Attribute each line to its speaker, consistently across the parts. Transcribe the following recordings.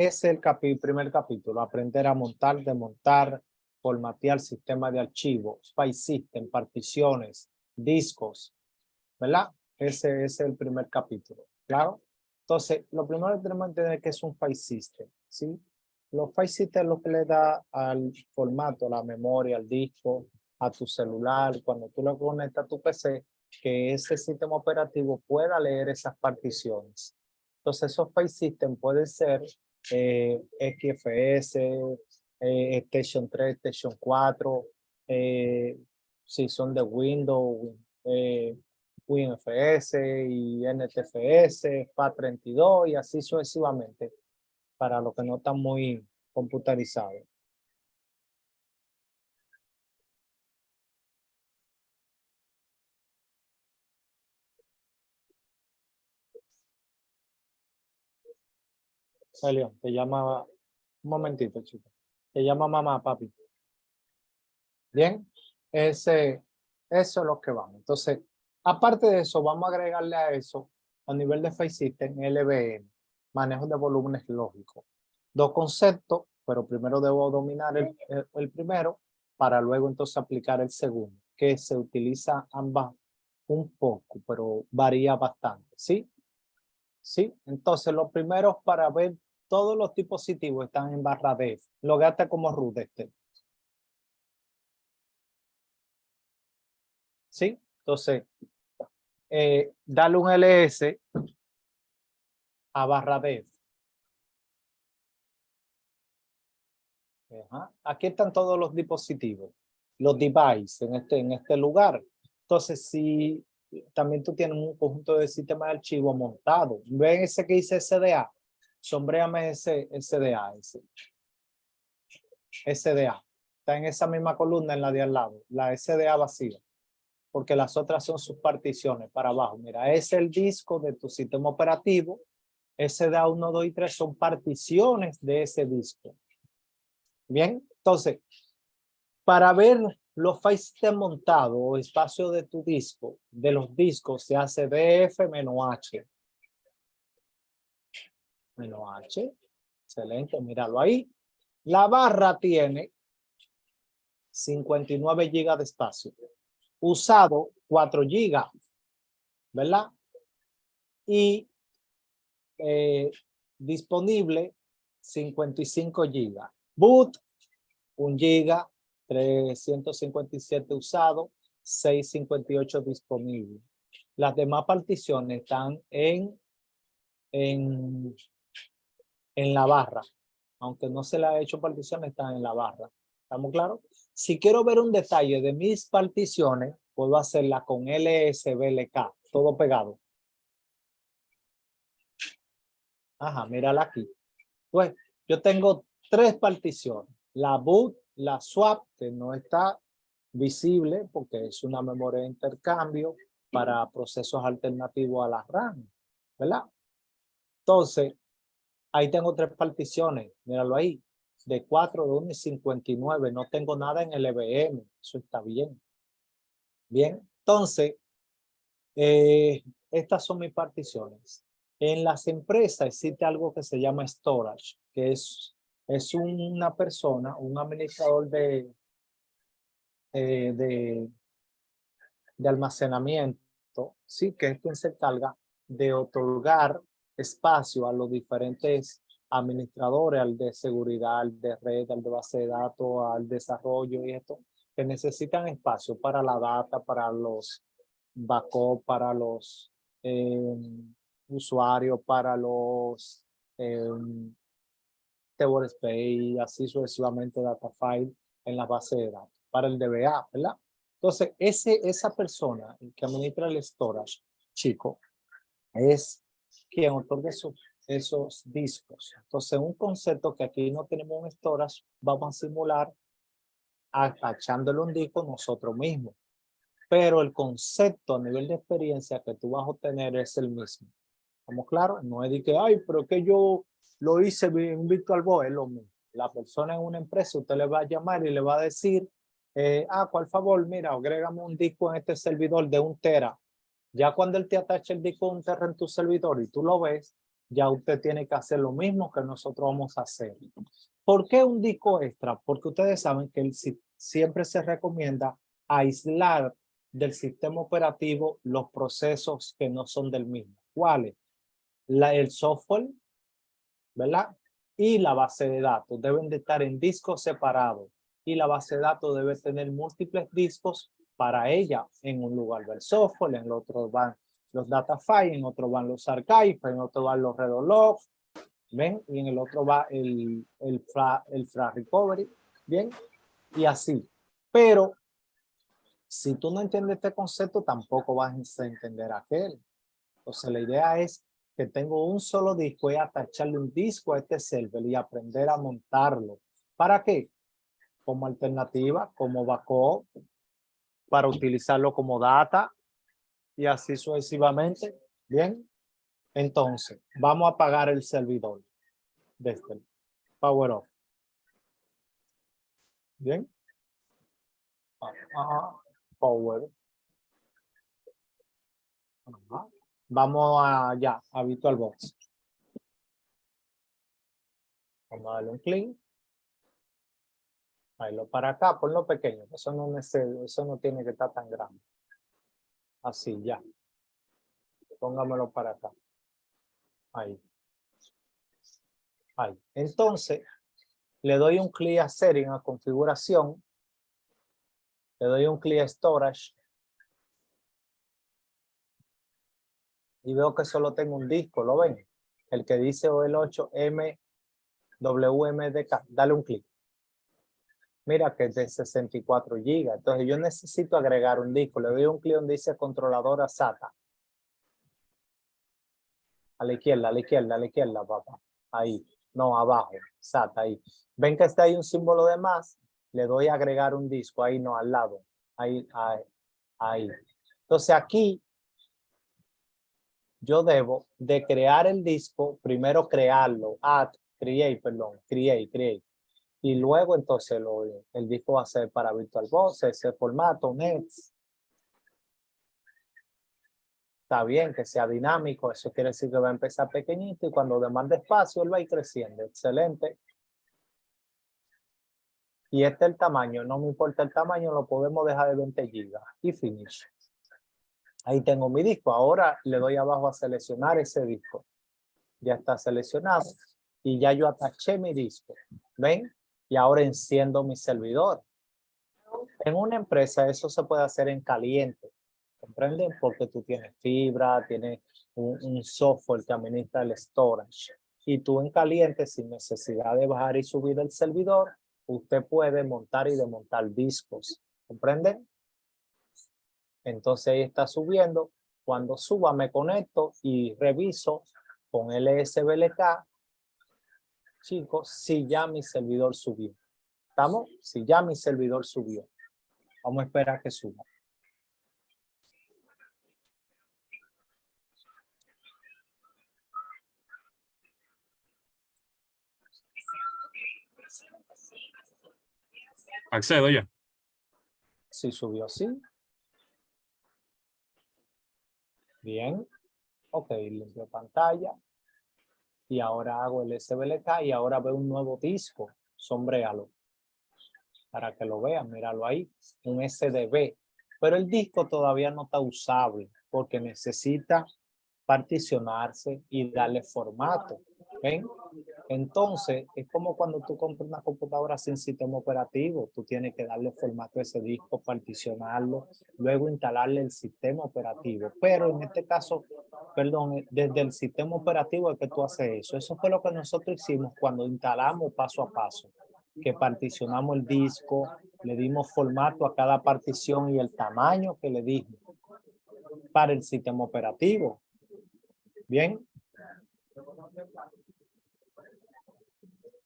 Speaker 1: es el primer capítulo, aprender a montar, desmontar, formatear sistema de archivos, file system, particiones, discos, ¿verdad? Ese es el primer capítulo, ¿claro? Entonces, lo primero que tenemos que entender que es un file system, ¿sí? Los file system es lo que le da al formato, a la memoria, al disco, a tu celular, cuando tú lo conectas a tu PC, que ese sistema operativo pueda leer esas particiones. Entonces, esos file system pueden ser XFS, Station 3, Station 4, si son de Windows, WinFS y NTFS, FAT32 y así sucesivamente, para los que no están muy computarizados. Elio, te llama, un momentito, chico. Te llama mamá, papi. Bien, eso es lo que vamos. Entonces, aparte de eso, vamos a agregarle a eso, a nivel de File System, LVM, manejo de volúmenes lógicos. Dos conceptos, pero primero debo dominar el primero para luego entonces aplicar el segundo, que se utiliza ambas un poco, pero varía bastante, ¿sí? ¿Sí? Entonces, los primeros para ver todos los dispositivos están en barra def. Logate como root este. ¿Sí? Entonces, dale un ls a barra def. Ajá. Aquí están todos los dispositivos, los devices en este lugar. Entonces, si también tú tienes un conjunto de sistemas de archivo montado, ven ese que dice SDA, sombréame ese SDA, SDA. Está en esa misma columna en la de al lado, la SDA vacía, porque las otras son sus particiones para abajo. Mira, es el disco de tu sistema operativo. SDA 1, 2 y 3 son particiones de ese disco. Bien, entonces, para ver los files montados o espacio de tu disco, de los discos, se hace df-h. -h. Excelente, míralo ahí. La barra tiene 59 GB de espacio. Usado 4 GB, ¿verdad? Y disponible 55 GB. Boot 1 GB, 357 usado, 658 disponible. Las demás particiones están en la barra. Aunque no se le ha hecho particiones, están en la barra. ¿Estamos claros? Si quiero ver un detalle de mis particiones, puedo hacerla con LSBLK, todo pegado. Ajá, mírala aquí. Pues yo tengo 3 particiones. La boot, la swap, que no está visible porque es una memoria de intercambio para procesos alternativos a la RAM, ¿verdad? Entonces, ahí tengo 3 particiones, míralo ahí, de 4, de 1 y 59. No tengo nada en el EVM, eso está bien. Bien, entonces, estas son mis particiones. En las empresas existe algo que se llama storage, que es una persona, un administrador de almacenamiento, sí, que es quien se encarga de otorgar espacio a los diferentes administradores, al de seguridad, al de red, al de base de datos, al desarrollo y esto, que necesitan espacio para la data, para los backup, para los usuarios, para los table space, así sucesivamente data file en la base de datos, para el DBA, ¿verdad? Entonces, esa persona que administra el storage, chico, es quien otorga esos discos. Entonces, un concepto que aquí no tenemos un storage, vamos a simular atachándole un disco nosotros mismos. Pero el concepto a nivel de experiencia que tú vas a obtener es el mismo. ¿Estamos claros? No es de que, ay, pero que yo lo hice en VirtualBox, es lo mismo. La persona en una empresa, usted le va a llamar y le va a decir, por favor, mira, agrégame un disco en este servidor de 1 tera. Ya cuando él te atache el disco de 1 tera en tu servidor y tú lo ves, ya usted tiene que hacer lo mismo que nosotros vamos a hacer. ¿Por qué un disco extra? Porque ustedes saben que siempre se recomienda aislar del sistema operativo los procesos que no son del mismo. ¿Cuáles? El software, ¿verdad? Y la base de datos deben de estar en discos separados y la base de datos debe tener múltiples discos para ella. En un lugar va el software, en el otro van los data files, en otro van los archives, en otro van los redo logs, ¿ven? Y en el otro va el file recovery, ¿bien? Y así. Pero si tú no entiendes este concepto, tampoco vas a entender aquel. Entonces la idea es que tengo un solo disco y atacharle un disco a este server y aprender a montarlo. ¿Para qué? Como alternativa, como backup, para utilizarlo como data y así sucesivamente. Bien, entonces vamos a apagar el servidor desde el power off. Bien, power. Vamos allá a VirtualBox. Vamos a darle un clic. Lo para acá, ponlo pequeño, eso no tiene que estar tan grande. Así, ya. Póngamelo para acá. Ahí. Ahí. Entonces, le doy un clic a Setting, a configuración. Le doy un clic a Storage. Y veo que solo tengo un disco, ¿lo ven? El que dice OL8MWMDK. Dale un clic. Mira que es de 64 GB. Entonces yo necesito agregar un disco. Le doy un clic donde dice controladora SATA. A la izquierda, a la izquierda, a la izquierda, papá. Ahí. No, abajo. SATA, ahí. Ven que está ahí un símbolo de más. Le doy a agregar un disco. Ahí no, al lado. Ahí, ahí, ahí. Entonces aquí yo debo de crear el disco. Primero crearlo. Create. Y luego entonces el disco va a ser para VirtualBox, ese formato, NETs. Está bien que sea dinámico, eso quiere decir que va a empezar pequeñito y cuando demande espacio él va a ir creciendo. Excelente. Y este es el tamaño, no me importa el tamaño, lo podemos dejar de 20 GB y finish. Ahí tengo mi disco. Ahora le doy abajo a seleccionar ese disco. Ya está seleccionado y ya yo ataché mi disco. ¿Ven? Y ahora enciendo mi servidor. En una empresa eso se puede hacer en caliente. ¿Comprenden? Porque tú tienes fibra, tienes un software que administra el storage. Y tú en caliente, sin necesidad de bajar y subir el servidor, usted puede montar y desmontar discos. ¿Comprenden? Entonces ahí está subiendo. Cuando suba me conecto y reviso con LSBLK, chicos, si ya mi servidor subió. ¿Estamos? Si ya mi servidor subió. Vamos a esperar que suba.
Speaker 2: Accedo ya.
Speaker 1: Si subió, sí. Bien. Ok, limpio pantalla. Y ahora hago el SBLK y ahora veo un nuevo disco. Sombréalo. Para que lo vean, míralo ahí. Un SDB. Pero el disco todavía no está usable porque necesita particionarse y darle formato. ¿Ven? Entonces, es como cuando tú compras una computadora sin sistema operativo. Tú tienes que darle formato a ese disco, particionarlo, luego instalarle el sistema operativo. Pero en este caso, perdón, desde el sistema operativo es que tú haces eso. Eso fue lo que nosotros hicimos cuando instalamos paso a paso, que particionamos el disco, le dimos formato a cada partición y el tamaño que le dimos para el sistema operativo. Bien.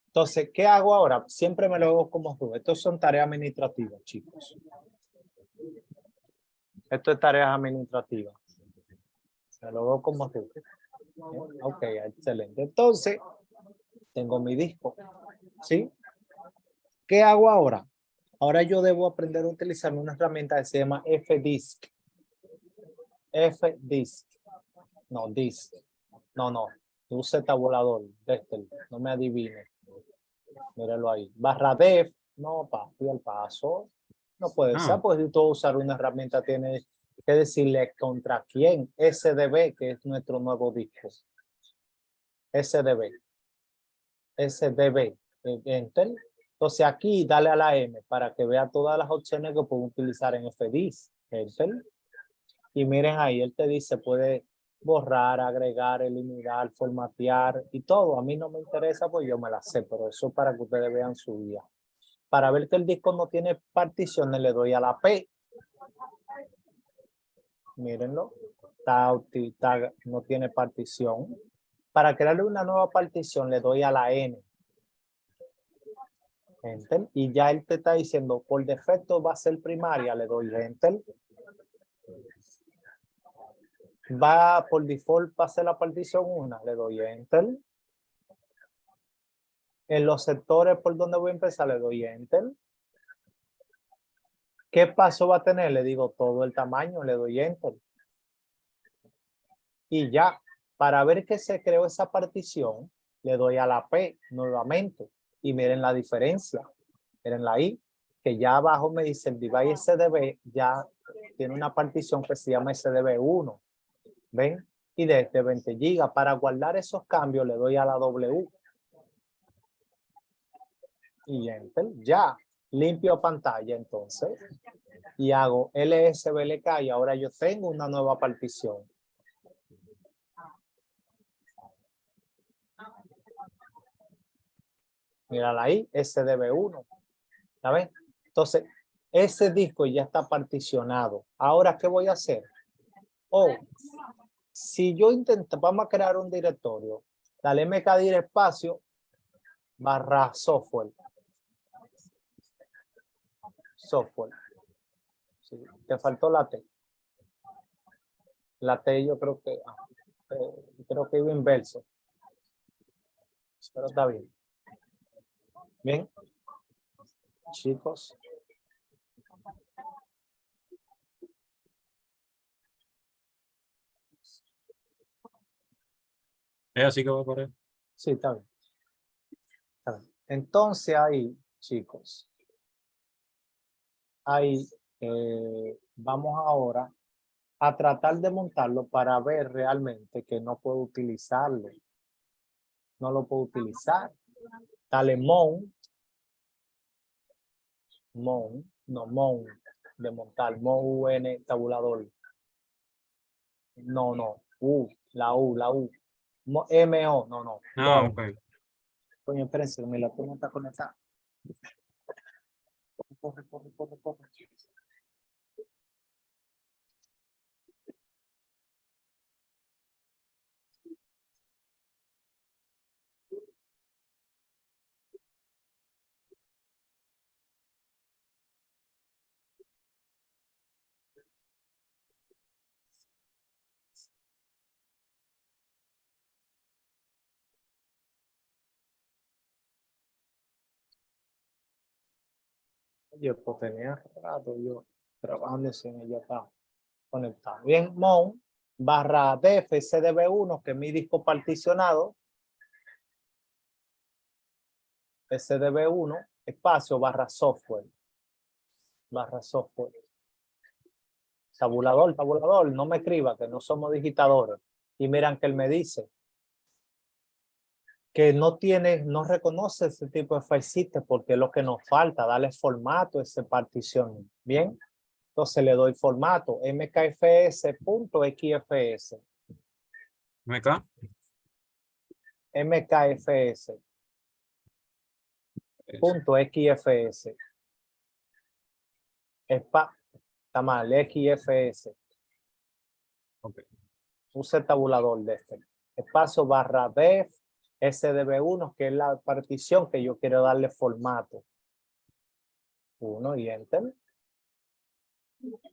Speaker 1: Entonces, ¿qué hago ahora? Siempre me lo hago como tú. Estos son tareas administrativas, chicos. Esto es tareas administrativas. Me lo hago como tú. Ok, excelente. Entonces, tengo mi disco. ¿Sí? ¿Qué hago ahora? Ahora yo debo aprender a utilizar una herramienta que se llama FDisk. FDisk. No, disk. No. Use tabulador, no me adivine. Míralo ahí. Barra def, no, papi, al paso. No puede ser, porque si tú usar una herramienta tienes que decirle contra quién. SDB, que es nuestro nuevo disco. SDB. SDB. Enter. Entonces aquí dale a la M para que vea todas las opciones que puedo utilizar en FDIS. Enter. Y miren ahí, él te dice, puede borrar, agregar, eliminar, formatear y todo. A mí no me interesa, pues yo me la sé, pero eso es para que ustedes vean su guía. Para ver que el disco no tiene particiones, le doy a la P. Mírenlo. No tiene partición. Para crearle una nueva partición, le doy a la N. Enter. Y ya él te está diciendo, por defecto va a ser primaria, le doy Enter. Va por default, va a ser la partición 1, le doy Enter. En los sectores por donde voy a empezar, le doy Enter. ¿Qué paso va a tener? Le digo todo el tamaño, le doy Enter. Y ya, para ver que se creó esa partición, le doy a la P nuevamente. Y miren la diferencia. Miren la I, que ya abajo me dice el device SDB, ya tiene una partición que se llama SDB1. ¿Ven? Y desde 20 GB. Para guardar esos cambios, le doy a la W. Y Enter. Ya, limpio pantalla entonces. Y hago LSBLK y ahora yo tengo una nueva partición. Mírala ahí, SDB1. ¿Sabes? Entonces, ese disco ya está particionado. Ahora, ¿qué voy a hacer? Si yo intento, vamos a crear un directorio. Dale mkdir espacio barra software. Software. Sí, te faltó la T. La T yo creo que iba inverso. Pero está bien. Bien. Chicos.
Speaker 2: ¿Es así que va a correr?
Speaker 1: Sí, está bien. Está bien. Entonces ahí, chicos, ahí vamos ahora a tratar de montarlo para ver realmente que no puedo utilizarlo. No lo puedo utilizar. Dale mount, de montar, mount tabulador. No, la U. MO, no.
Speaker 2: Ah, ok.
Speaker 1: Coño, espérense, mi laptop no está conectada. Corre. Yo pues tenía rato yo trabajando en ella, está conectado. Bien, mount barra def SDB1, que es mi disco particionado. SDB1, espacio barra software. Tabulador, no me escriba que no somos digitadores. Y miran que él me dice que no reconoce ese tipo de file system porque es lo que nos falta, darle formato a esa partición. Bien, entonces le doy formato mkfs.xfs.
Speaker 2: ¿MK?
Speaker 1: mkfs.xfs. Está mal, XFS.
Speaker 2: Okay.
Speaker 1: Use el tabulador de este. Espacio barra def SDB1, que es la partición que yo quiero darle formato. 1 y enter.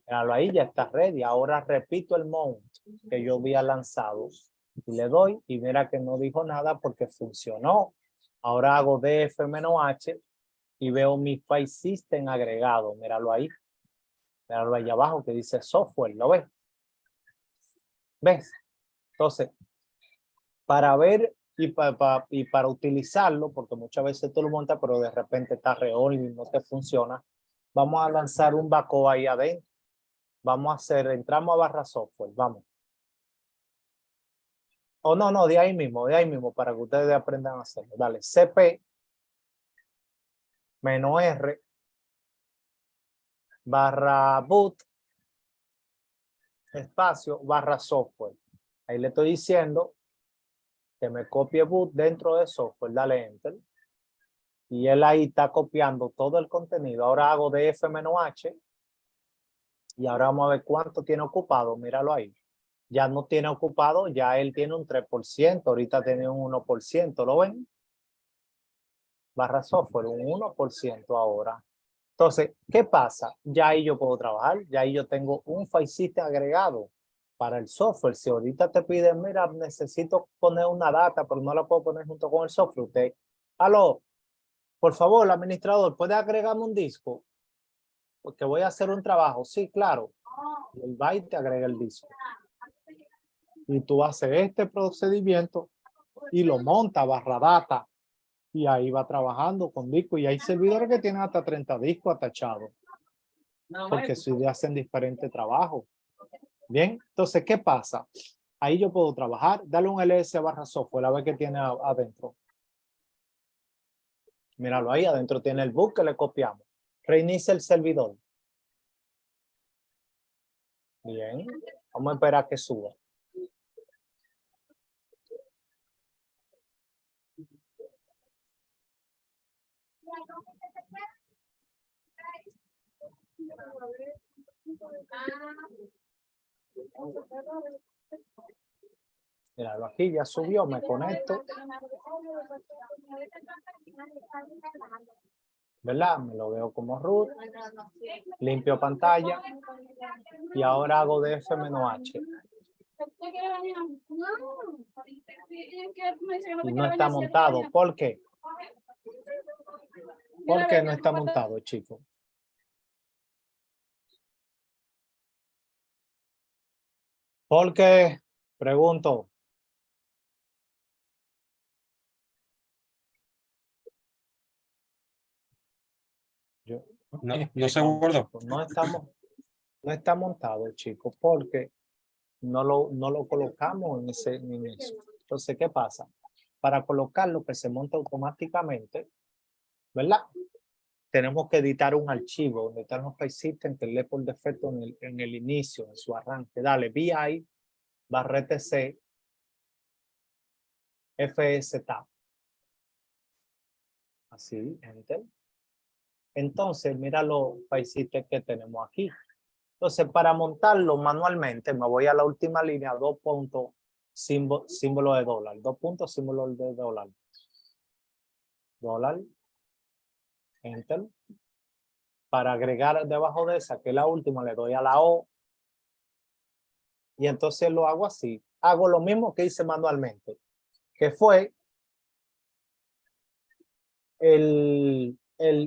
Speaker 1: Ahí ya está ready. Ahora repito el mount que yo había lanzado. Y le doy y mira que no dijo nada porque funcionó. Ahora hago df-h y veo mi file system agregado. Míralo ahí. Míralo ahí abajo que dice software. ¿Lo ves? ¿Ves? Entonces, para ver y para utilizarlo, porque muchas veces tú lo montas, pero de repente está reol y no te funciona. Vamos a lanzar un backup ahí adentro. Vamos a hacer, entramos a barra software, vamos. O no, de ahí mismo, para que ustedes aprendan a hacerlo. Dale, CP -R barra boot espacio barra software. Ahí le estoy diciendo que me copie boot dentro de software, dale enter. Y él ahí está copiando todo el contenido. Ahora hago df-h y ahora vamos a ver cuánto tiene ocupado. Míralo ahí. Ya no tiene ocupado, ya él tiene un 3%, ahorita tiene un 1%, ¿lo ven? Barra software, un 1% ahora. Entonces, ¿qué pasa? Ya ahí yo puedo trabajar, ya ahí yo tengo un file system agregado para el software. Si ahorita te piden, mira, necesito poner una data, pero no la puedo poner junto con el software, usted, aló, por favor, el administrador, ¿puede agregarme un disco? Porque voy a hacer un trabajo. Sí, claro. Y el byte te agrega el disco. Y tú haces este procedimiento y lo monta barra data. Y ahí va trabajando con discos. Y hay servidores que tienen hasta 30 discos atachados. Porque si hacen diferentes trabajos. Bien, entonces, ¿qué pasa? Ahí yo puedo trabajar. Dale un ls barra software a ver qué tiene adentro. Míralo ahí, adentro tiene el book que le copiamos. Reinicia el servidor. Bien, vamos a esperar que suba. Míralo aquí, ya subió, me conecto. ¿Verdad? Me lo veo como root. Limpio pantalla. Y ahora hago df-h. Y no está montado. ¿Por qué? ¿Por qué no está montado, chicos? Porque, pregunto.
Speaker 2: No se guardó.
Speaker 1: No está montado, chicos, porque no lo colocamos en ese inicio. Entonces, ¿qué pasa? Para colocarlo que se monta automáticamente, ¿verdad? Tenemos que editar un archivo donde están los file system que lee por defecto en el inicio, en su arranque. Dale, vi barra etc fs tab. Así, enter. Entonces, mira los file system que tenemos aquí. Entonces, para montarlo manualmente, me voy a la última línea, 2 puntos, símbolo de dólar, 2 puntos, símbolo de dólar. Dólar, enter. Para agregar debajo de esa, que es la última, le doy a la O. Y entonces lo hago así. Hago lo mismo que hice manualmente, que fue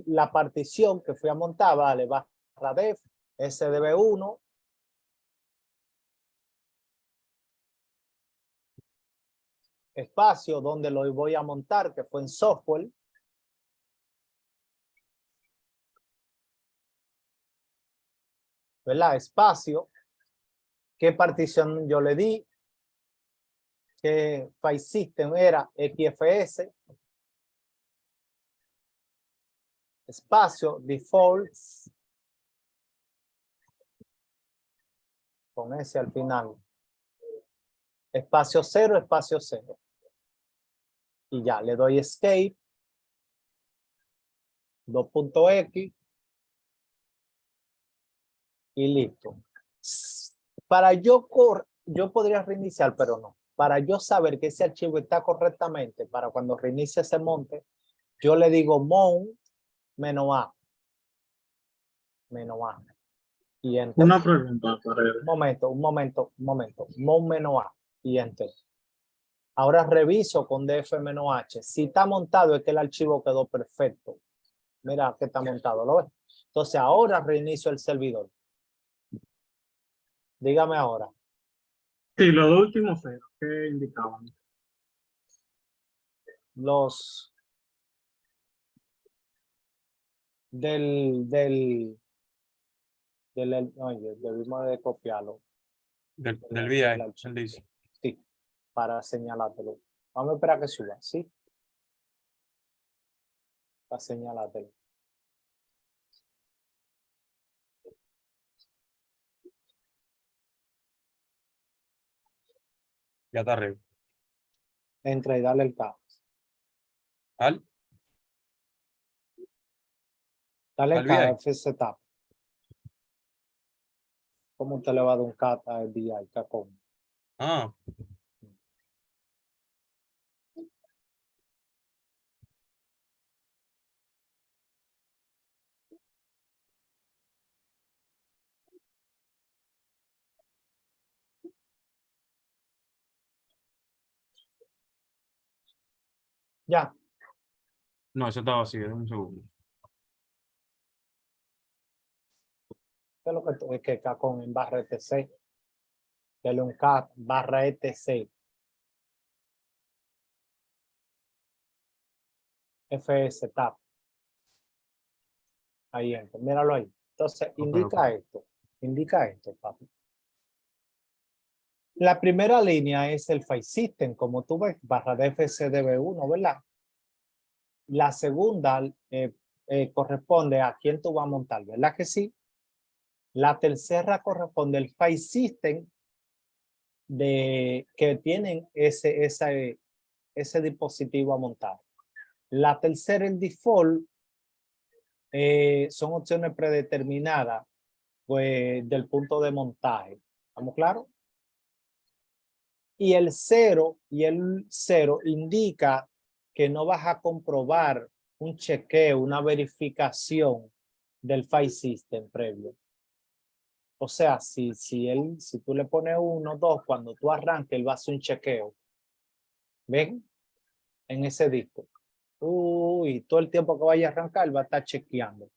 Speaker 1: la partición que fui a montar, vale, barra def, sdb1, espacio donde lo voy a montar, que fue en software. ¿Verdad? Espacio. ¿Qué partición yo le di? ¿Qué file system era? XFS. Espacio, defaults. Con ese al final. Espacio 0, espacio 0. Y ya, le doy escape. 2.x. Y listo. Para yo podría reiniciar, pero no. Para yo saber que ese archivo está correctamente, para cuando reinicie se monte, yo le digo mount -a. -a. Y enter.
Speaker 3: Una pregunta para él.
Speaker 1: Un momento. Mount -a. Y enter. Ahora reviso con df-h. Si está montado es que el archivo quedó perfecto. Mira que está montado, ¿lo ves? Entonces ahora reinicio el servidor. Dígame ahora.
Speaker 3: Sí, los dos últimos ceros, ¿qué indicaban?
Speaker 1: los oye, debimos de copiarlo.
Speaker 2: Del
Speaker 1: del
Speaker 2: VI,
Speaker 1: archivo.
Speaker 2: él dice.
Speaker 1: Sí, para señalártelo. Vamos a esperar que suba, ¿sí? Para señalártelo.
Speaker 2: Ya está arriba.
Speaker 1: Entra y dale el K.
Speaker 2: Al
Speaker 1: Dale el
Speaker 2: Al
Speaker 1: K,
Speaker 2: VI.
Speaker 1: FC Tab. ¿Cómo usted le va a dar un K al VI? ¿Cómo?
Speaker 2: Ah,
Speaker 1: Ya.
Speaker 2: no, eso está vacío. Un segundo.
Speaker 1: ¿Qué es lo que es que K con en barra etc? Dale un K barra etc. FS Tab. Ahí entra. Míralo ahí. Entonces,
Speaker 2: Ok.
Speaker 1: indica esto, papi. La primera línea es el file system, como tú ves, barra de FCDB1, ¿verdad? La segunda corresponde a quién tú vas a montar, ¿verdad que sí? La tercera corresponde al file system que tienen ese dispositivo a montar. La tercera, el default, son opciones predeterminadas pues, del punto de montaje. ¿Estamos claros? Y el 0 indica que no vas a comprobar un chequeo, una verificación del file system previo. O sea, si tú le pones 1, 2, cuando tú arranques, él va a hacer un chequeo. ¿Ven? En ese disco. Uy, todo el tiempo que vaya a arrancar, va a estar chequeando.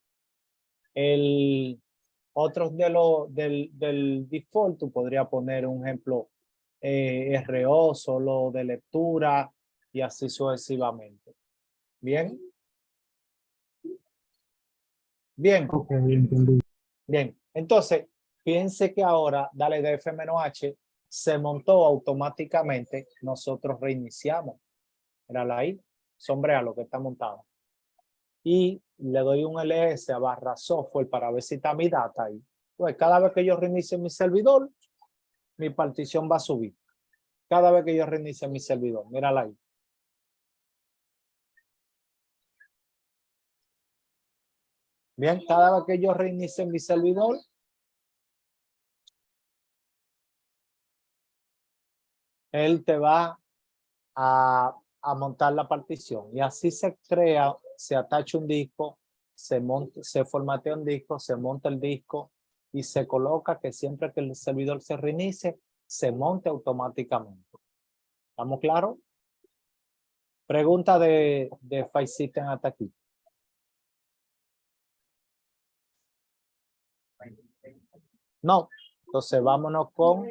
Speaker 1: Otros del default, tú podrías poner un ejemplo RO, solo de lectura y así sucesivamente. ¿Bien? Bien.
Speaker 3: Ok, entendí.
Speaker 1: Bien. Entonces, fíjense que ahora, dale df-h, se montó automáticamente. Nosotros reiniciamos. Mírala ahí. Sombrea lo que está montado. Y le doy un ls a barra software para ver si está mi data ahí. Pues cada vez que yo reinicie mi servidor, mi partición va a subir. Cada vez que yo reinicie mi servidor. Mírala ahí. Bien, cada vez que yo reinicie mi servidor, él te va a montar la partición. Y así se crea, se atacha un disco, se formatea un disco, se monta el disco y se coloca que siempre que el servidor se reinicie, se monte automáticamente. ¿Estamos claros? Pregunta de File System hasta aquí. No. Entonces vámonos con